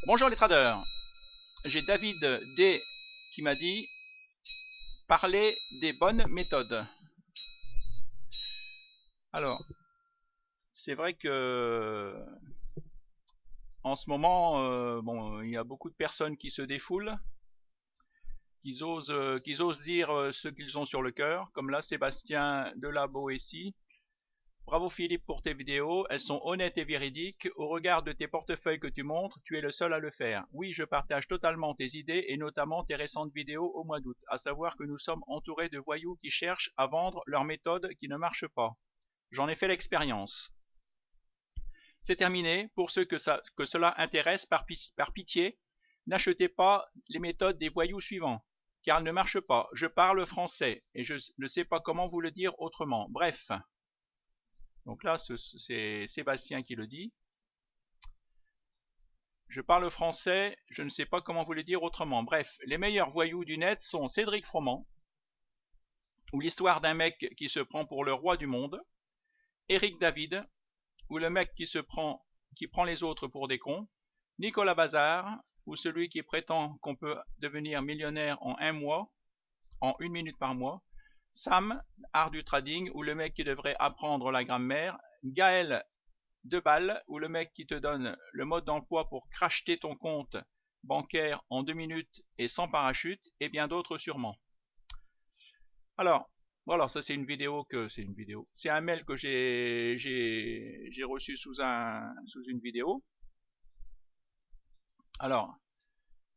Bonjour les traders, j'ai David D qui m'a dit parler des bonnes méthodes. Alors, c'est vrai que en ce moment, il y a beaucoup de personnes qui se défoulent, qui osent dire ce qu'ils ont sur le cœur, comme là Sébastien de la Boétie. Bravo Philippe pour tes vidéos, elles sont honnêtes et véridiques. Au regard de tes portefeuilles que tu montres, tu es le seul à le faire. Oui, je partage totalement tes idées et notamment tes récentes vidéos au mois d'août, à savoir que nous sommes entourés de voyous qui cherchent à vendre leurs méthodes qui ne marchent pas. J'en ai fait l'expérience. C'est terminé. Pour ceux que cela intéresse, par pitié, n'achetez pas les méthodes des voyous suivants, car elles ne marchent pas. Je parle français et je ne sais pas comment vous le dire autrement. Bref. Donc là, c'est Sébastien qui le dit. Je parle français, je ne sais pas comment vous le dire autrement. Bref, les meilleurs voyous du net sont Cédric Froment, ou l'histoire d'un mec qui se prend pour le roi du monde, Eric David, ou le mec qui prend les autres pour des cons, Nicolas Bazar, ou celui qui prétend qu'on peut devenir millionnaire en un mois, en 1 minute par mois, Sam, art du trading, ou le mec qui devrait apprendre la grammaire, Gaël Deballes, ou le mec qui te donne le mode d'emploi pour cracheter ton compte bancaire en 2 minutes et sans parachute, et bien d'autres sûrement. Alors, voilà, ça c'est c'est un mail que j'ai reçu sous une vidéo. Alors,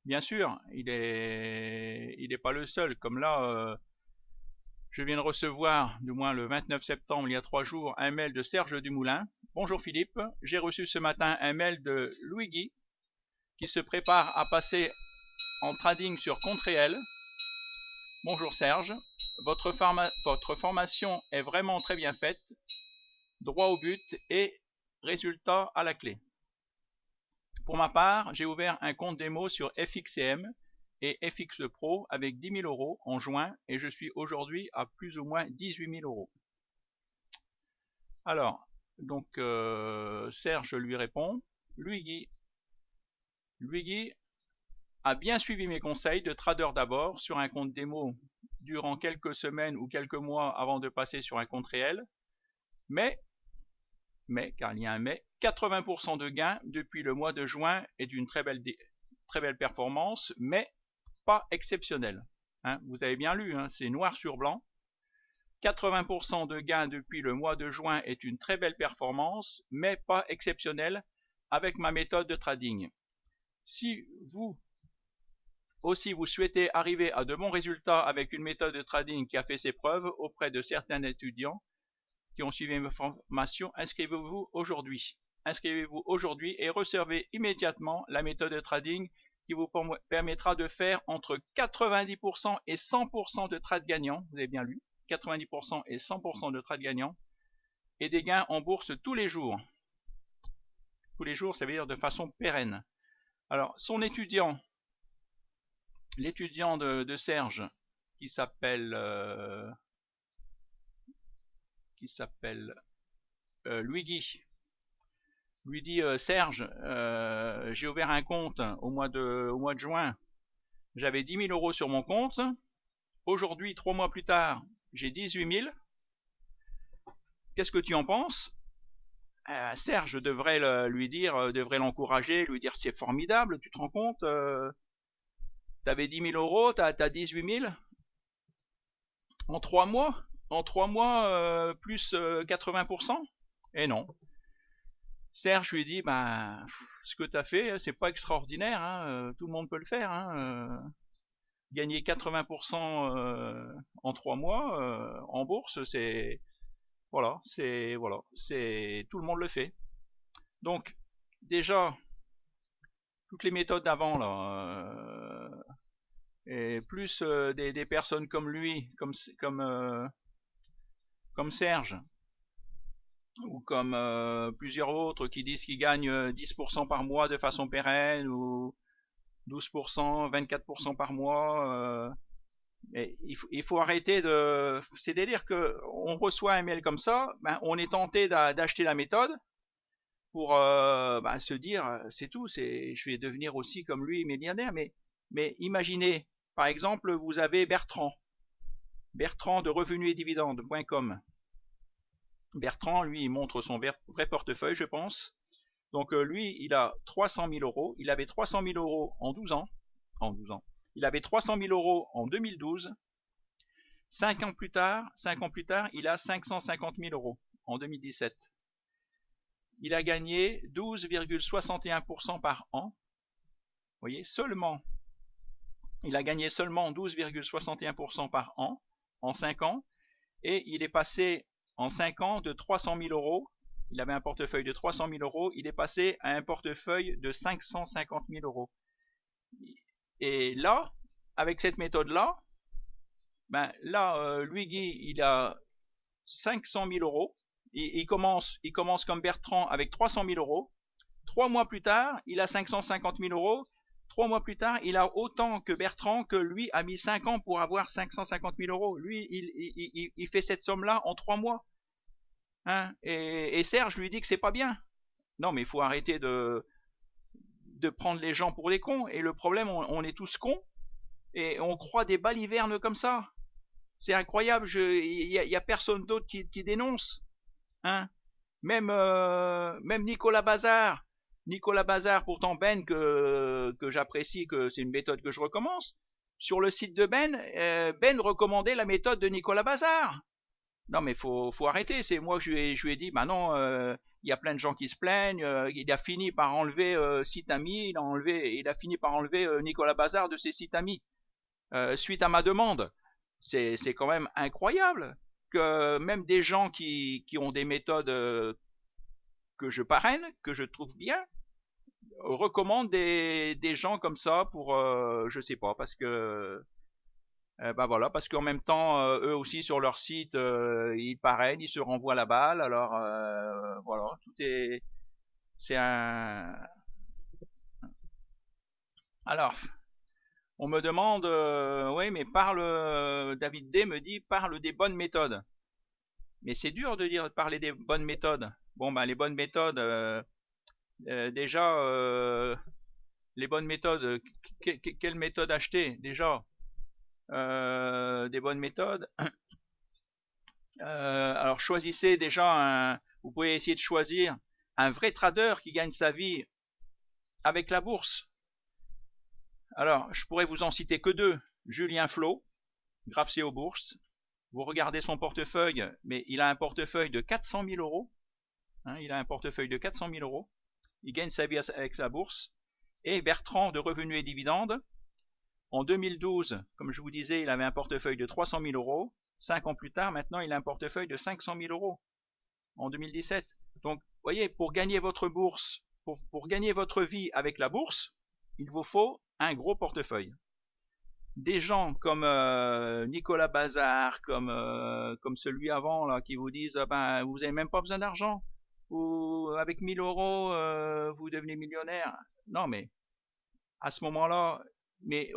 bien sûr, il est pas le seul, comme là, je viens de recevoir, du moins le 29 septembre, il y a 3 jours, un mail de Serge Dumoulin. Bonjour Philippe, j'ai reçu ce matin un mail de Louis Guy, qui se prépare à passer en trading sur compte réel. Bonjour Serge, votre formation est vraiment très bien faite, droit au but et résultat à la clé. Pour ma part, j'ai ouvert un compte démo sur FXCM et FX Pro avec 10 000 € en juin et je suis aujourd'hui à plus ou moins 18 000 €. Alors, donc Serge lui répond, Louis Guy a bien suivi mes conseils de trader d'abord sur un compte démo durant quelques semaines ou quelques mois avant de passer sur un compte réel, mais, car il y a un mais, 80% de gains depuis le mois de juin est d'une très belle performance, mais pas exceptionnelle. Hein, vous avez bien lu, hein, c'est noir sur blanc. 80% de gains depuis le mois de juin est une très belle performance, mais pas exceptionnelle avec ma méthode de trading. Si vous aussi vous souhaitez arriver à de bons résultats avec une méthode de trading qui a fait ses preuves auprès de certains étudiants qui ont suivi mes formations, inscrivez-vous aujourd'hui. Inscrivez-vous aujourd'hui et recevez immédiatement la méthode de trading qui vous permettra de faire entre 90% et 100% de trades gagnants. Vous avez bien lu, 90% et 100% de trades gagnants et des gains en bourse tous les jours. Tous les jours, ça veut dire de façon pérenne. Alors, son étudiant, l'étudiant de Serge, qui s'appelle Louis Guy, lui dit Serge, j'ai ouvert un compte au mois de juin, j'avais 10 000 € sur mon compte, aujourd'hui 3 mois plus tard j'ai 18 000, qu'est-ce que tu en penses? Serge devrait lui dire, devrait l'encourager, lui dire c'est formidable, tu te rends compte, t'avais 10 000 €, t'as 18 000 en 3 mois, plus 80%. Et non. Serge lui dit, ce que tu as fait, c'est pas extraordinaire, hein, tout le monde peut le faire. Hein, gagner 80% en 3 mois en bourse, c'est tout le monde le fait. Donc déjà, toutes les méthodes d'avant là, et plus des personnes comme lui, comme Serge, ou comme plusieurs autres qui disent qu'ils gagnent 10% par mois de façon pérenne, ou 12%, 24% par mois. Et il faut arrêter de... C'est-à-dire qu'on reçoit un mail comme ça, on est tenté d'acheter la méthode pour se dire, c'est tout, je vais devenir aussi comme lui millionnaire. Mais imaginez, par exemple, vous avez Bertrand de revenus et dividendes.com. Bertrand, lui, il montre son vrai portefeuille, je pense. Donc lui, il a 300 000 euros. Il avait 300 000 euros en 12 ans. Il avait 300 000 euros en 2012. 5 ans plus tard, il a 550 000 euros en 2017. Il a gagné 12,61% par an. Vous voyez, il a gagné seulement 12,61% par an en 5 ans. Et il est passé en 5 ans de 300 000 euros. Il avait un portefeuille de 300 000 euros. Il est passé à un portefeuille de 550 000 euros. Et là, avec cette méthode-là, Luigi, il a 500 000 euros. Il commence comme Bertrand avec 300 000 euros. 3 mois plus tard, il a 550 000 euros. 3 mois plus tard, il a autant que Bertrand, que lui a mis 5 ans pour avoir 550 000 euros. Lui, il fait cette somme-là en 3 mois. Hein, et Serge lui dit que c'est pas bien. Non, mais il faut arrêter de prendre les gens pour des cons. Et le problème, on est tous cons. Et on croit des balivernes comme ça. C'est incroyable. Il y a personne d'autre qui dénonce. Hein, même Nicolas Bazar. Nicolas Bazar, pourtant Ben, que j'apprécie, que c'est une méthode que je recommence. Sur le site de Ben recommandait la méthode de Nicolas Bazar. Non, mais faut arrêter. C'est moi je lui ai dit, bah non, il y a plein de gens qui se plaignent. Il a fini par enlever site ami. Il a fini par enlever Nicolas Bazar de ses sites amis suite à ma demande. C'est quand même incroyable que même des gens qui ont des méthodes que je parraine, que je trouve bien, recommandent des gens comme ça pour, je sais pas, parce que voilà, parce qu'en même temps, eux aussi sur leur site, ils parrainent, ils se renvoient la balle. Alors voilà, c'est un. Alors, on me demande, oui, mais David D me dit, parle des bonnes méthodes. Mais c'est dur de parler des bonnes méthodes. Bon, les bonnes méthodes, déjà, les bonnes méthodes, quelle méthode acheter déjà? Des bonnes méthodes. Alors choisissez déjà vous pouvez essayer de choisir un vrai trader qui gagne sa vie avec la bourse. Alors je pourrais vous en citer que deux. Julien Flo, Graf CO Bourse. Vous regardez son portefeuille, mais il a un portefeuille de 400 000 euros. Hein, il a un portefeuille de 400 000 euros. Il gagne sa vie avec sa bourse. Et Bertrand de revenus et dividendes. En 2012, comme je vous disais, il avait un portefeuille de 300 000 euros. 5 ans plus tard, maintenant, il a un portefeuille de 500 000 euros en 2017. Donc, vous voyez, pour gagner votre bourse, pour gagner votre vie avec la bourse, il vous faut un gros portefeuille. Des gens comme Nicolas Bazar, comme celui avant, là, qui vous disent vous n'avez même pas besoin d'argent, ou avec 1000 euros, vous devenez millionnaire. Non, mais à ce moment-là, mais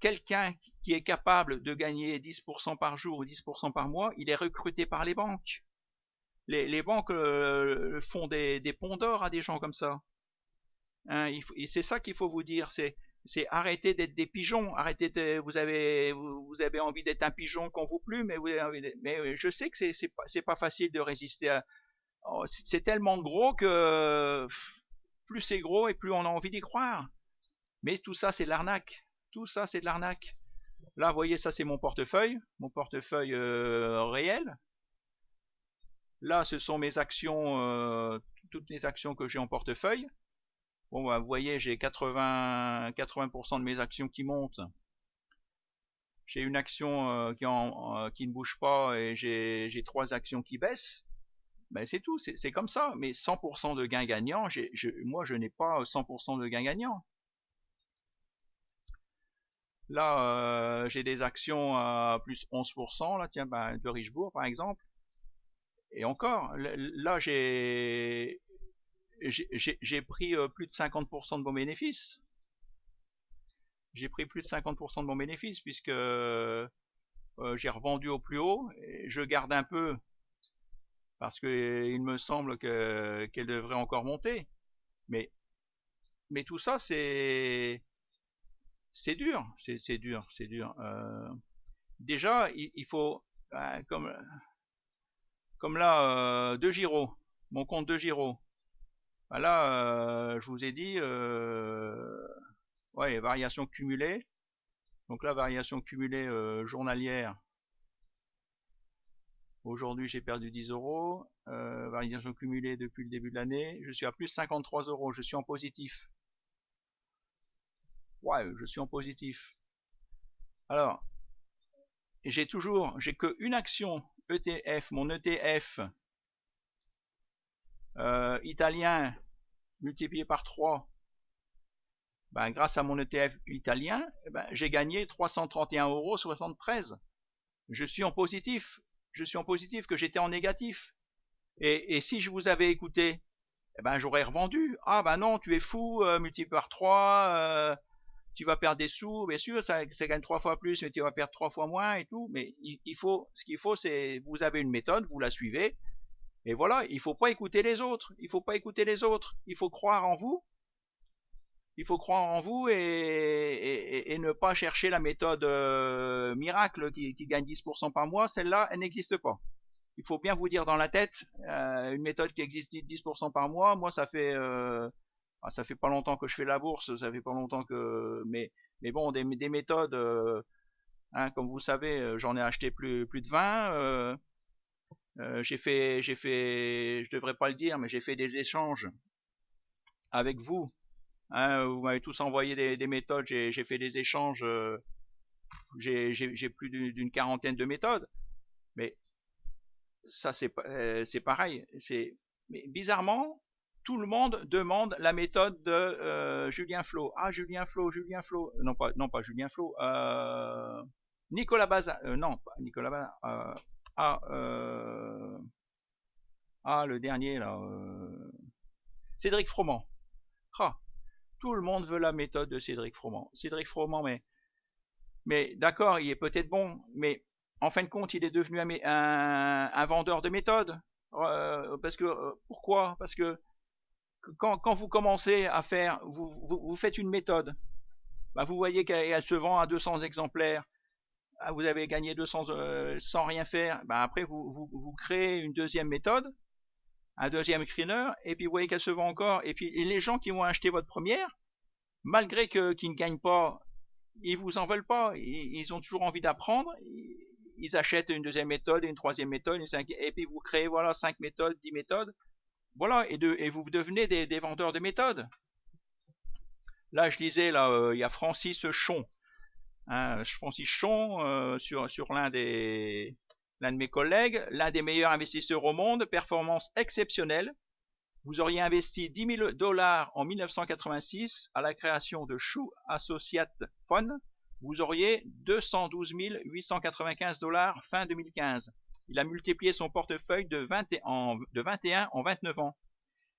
quelqu'un qui est capable de gagner 10% par jour ou 10% par mois, il est recruté par les banques. Les banques font des ponts d'or à des gens comme ça. Hein, et c'est ça qu'il faut vous dire, c'est arrêter d'être des pigeons, vous avez envie d'être un pigeon qu'on vous plume, mais je sais que c'est pas facile de résister à. C'est tellement gros que plus c'est gros et plus on a envie d'y croire. Mais tout ça c'est de l'arnaque. Tout ça c'est de l'arnaque. Là, vous voyez, ça c'est mon portefeuille réel. Là, ce sont mes actions, toutes les actions que j'ai en portefeuille. Bon, vous voyez, j'ai 80% de mes actions qui montent. J'ai une action qui ne bouge pas et j'ai 3 actions qui baissent. C'est tout, c'est comme ça. Mais 100% de gains gagnants, moi je n'ai pas 100% de gains gagnants. Là, j'ai des actions à plus 11%, là, tiens, de Richebourg par exemple. Et encore, là j'ai pris plus de 50% de mon bénéfice. J'ai pris plus de 50% de mon bénéfice puisque j'ai revendu au plus haut. Et je garde un peu parce que il me semble qu'elle devrait encore monter. Mais tout ça, c'est dur, c'est dur, c'est dur. Déjà, il faut, comme là, De Giro, mon compte De Giro. Ben là, je vous ai dit, ouais, variation cumulée. Donc là, variation cumulée journalière. Aujourd'hui, j'ai perdu 10 euros. Variation cumulée depuis le début de l'année. Je suis à plus 53 euros. Je suis en positif. Ouais, je suis en positif. Alors, j'ai qu'une action ETF, mon ETF italien multiplié par 3. Ben, grâce à mon ETF italien, ben, j'ai gagné 331,73 €. Je suis en positif. Je suis en positif que j'étais en négatif. Et si je vous avais écouté, eh ben, j'aurais revendu. Ah ben non, tu es fou, multiplié par 3, tu vas perdre des sous, bien sûr, ça gagne 3 fois plus, mais tu vas perdre 3 fois moins et tout. Mais ce qu'il faut, c'est, vous avez une méthode, vous la suivez, et voilà, il faut pas écouter les autres. Il faut pas écouter les autres. Il faut croire en vous. Il faut croire en vous et ne pas chercher la méthode miracle qui gagne 10% par mois. Celle-là, elle n'existe pas. Il faut bien vous dire dans la tête une méthode qui existe 10% par mois. Moi, ça fait pas longtemps que je fais la bourse, ça fait pas longtemps que, mais bon, des méthodes, hein, comme vous savez, j'en ai acheté plus de 20. Je devrais pas le dire, mais j'ai fait des échanges avec vous. Hein, vous m'avez tous envoyé des méthodes, j'ai fait des échanges, j'ai plus d'une quarantaine de méthodes. Mais ça, c'est pareil. Mais bizarrement, tout le monde demande la méthode de Julien Flo. Ah, Julien Flo. Non pas Julien Flo. Nicolas Bazin. Non, pas Nicolas Bazin. Le dernier là. Cédric Froment. Ah, tout le monde veut la méthode de Cédric Froment. Cédric Froment, mais d'accord, il est peut-être bon, mais en fin de compte, il est devenu un vendeur de méthodes. Pourquoi? Parce que quand vous commencez à faire, vous faites une méthode, bah vous voyez qu'elle se vend à 200 exemplaires, vous avez gagné 200 sans rien faire, bah après vous créez une deuxième méthode, un deuxième screener, et puis vous voyez qu'elle se vend encore, et puis les gens qui vont acheter votre première, malgré qu'ils ne gagnent pas, ils vous en veulent pas, ils ont toujours envie d'apprendre, ils achètent une deuxième méthode, une troisième méthode, et puis vous créez voilà 5 méthodes, 10 méthodes, voilà, et vous devenez des vendeurs de méthodes. Là, je disais, là, il y a Francis Chon, hein, Francis Chon sur l'un de mes collègues, l'un des meilleurs investisseurs au monde, performance exceptionnelle. Vous auriez investi 10 000 $ en 1986 à la création de Shu Associate Fund. Vous auriez 212 895 $ fin 2015. Il a multiplié son portefeuille de 21 en 29 ans.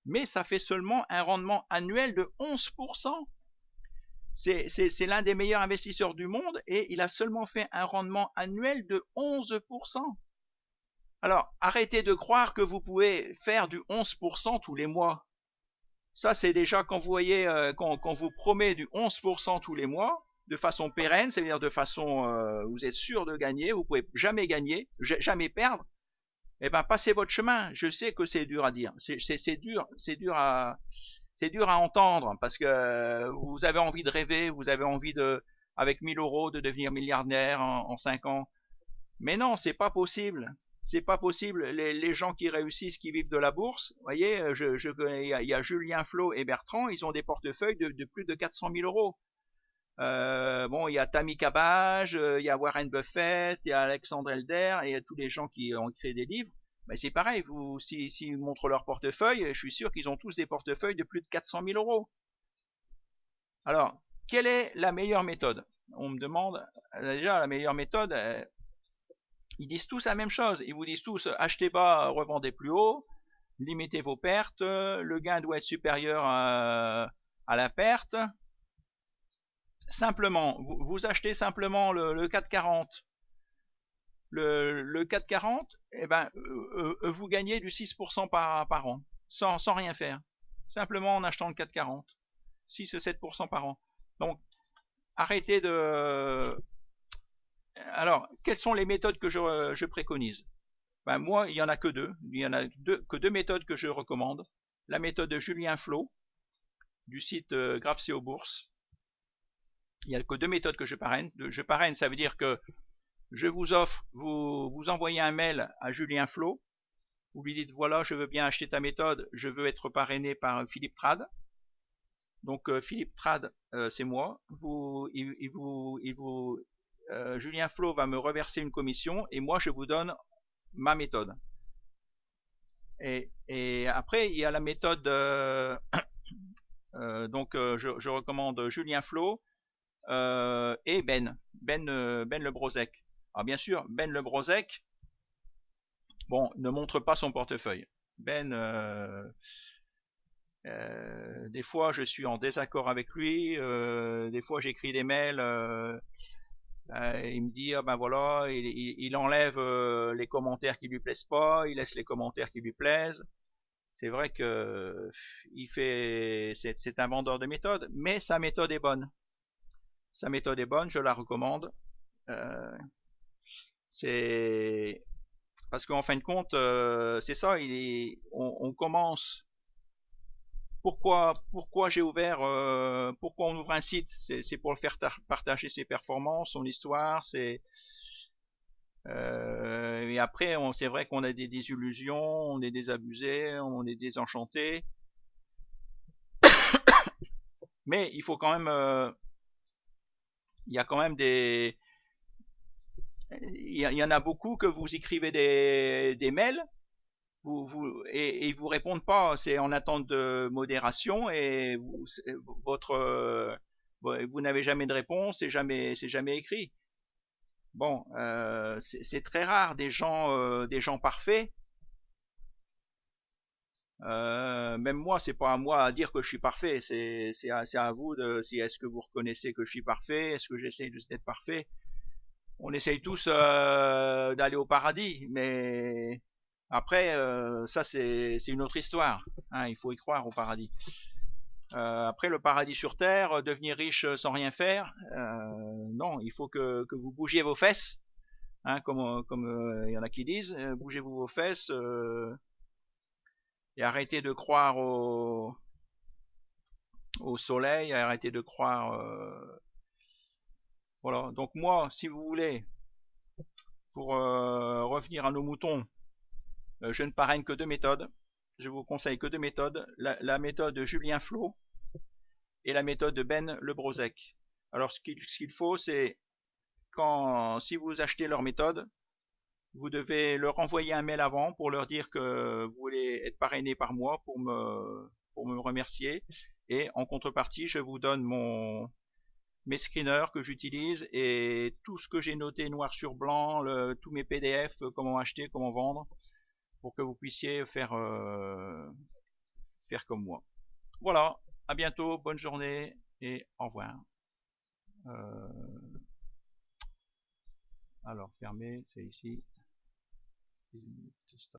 Mais ça fait seulement un rendement annuel de 11%. C'est l'un des meilleurs investisseurs du monde et il a seulement fait un rendement annuel de 11%. Alors, arrêtez de croire que vous pouvez faire du 11% tous les mois. Ça, c'est déjà quand vous voyez, quand vous promet du 11% tous les mois, de façon pérenne, c'est-à-dire de façon, vous êtes sûr de gagner, vous pouvez jamais gagner, jamais perdre, eh ben, passez votre chemin. Je sais que c'est dur à dire, c'est dur à entendre, parce que vous avez envie de rêver, vous avez envie avec 1000 € de devenir milliardaire en 5 ans. Mais non, c'est pas possible. C'est pas possible. Les gens qui réussissent, qui vivent de la bourse, vous voyez, il y a Julien Flo et Bertrand, ils ont des portefeuilles de plus de 400 000 €. Bon, il y a Tammy Cabage, il y a Warren Buffett, il y a Alexandre Elder, et il y a tous les gens qui ont créé des livres. Mais c'est pareil, s'ils montrent leur portefeuille, je suis sûr qu'ils ont tous des portefeuilles de plus de 400 000 €. Alors, quelle est la meilleure méthode? On me demande, déjà, la meilleure méthode, ils disent tous la même chose. Ils vous disent tous, achetez bas, revendez plus haut, limitez vos pertes, le gain doit être supérieur à la perte. Simplement, vous achetez simplement le 440. Le 4,40, eh ben, vous gagnez du 6% par an, sans rien faire. Simplement en achetant le 4,40. 6 ou 7% par an. Donc, arrêtez de... Alors, quelles sont les méthodes que je préconise? Ben, moi, il n'y en a que deux. Il y en a que deux méthodes que je recommande. La méthode de Julien Flo, du site Grapseo Bourse. Il n'y a que deux méthodes que je parraine. Je parraine, ça veut dire que je vous offre, vous envoyez un mail à Julien Flo, vous lui dites voilà, je veux bien acheter ta méthode, je veux être parrainé par Philippe Trad. Donc Philippe Trad, c'est moi. Julien Flo va me reverser une commission et moi je vous donne ma méthode. Et après il y a la méthode, je recommande Julien Flo et Ben Le Brozec. Alors bien sûr, Ben Le Brozec, bon, ne montre pas son portefeuille. Ben, des fois je suis en désaccord avec lui, des fois j'écris des mails, il me dit ah ben voilà, il enlève les commentaires qui lui plaisent pas, il laisse les commentaires qui lui plaisent. C'est vrai que c'est un vendeur de méthode, mais sa méthode est bonne. Sa méthode est bonne, je la recommande. C'est parce qu'en fin de compte, c'est ça, on commence. Pourquoi j'ai ouvert, pourquoi on ouvre un site? C'est pour le faire partager ses performances, son histoire, et après, c'est vrai qu'on a des désillusions, on est désabusé, on est désenchanté. Mais il faut quand même, il y a quand même des, il y en a beaucoup que vous écrivez des mails, et ils vous répondent pas. C'est en attente de modération et vous n'avez jamais de réponse, c'est jamais écrit. Bon, c'est très rare des gens parfaits. Même moi, c'est pas à moi à dire que je suis parfait. C'est à vous de si est-ce que vous reconnaissez que je suis parfait, est-ce que j'essaye d'être parfait. On essaye tous d'aller au paradis, mais après, ça c'est une autre histoire. Hein, il faut y croire au paradis. Après le paradis sur terre, devenir riche sans rien faire, non, il faut que vous bougiez vos fesses, hein, comme il y en a qui disent, bougez-vous vos fesses et arrêtez de croire au soleil, arrêtez de croire. Voilà. Donc moi, si vous voulez, pour revenir à nos moutons, je ne parraine que deux méthodes. Je vous conseille que deux méthodes. La méthode de Julien Flo et la méthode de Ben Le Brozec. Alors ce qu'il faut, c'est si vous achetez leur méthode, vous devez leur envoyer un mail avant pour leur dire que vous voulez être parrainé par moi pour me remercier. Et en contrepartie, je vous donne mes screeners que j'utilise et tout ce que j'ai noté noir sur blanc, tous mes PDF, comment acheter, comment vendre, pour que vous puissiez faire comme moi. Voilà, à bientôt, bonne journée et au revoir. Alors, fermer, c'est ici.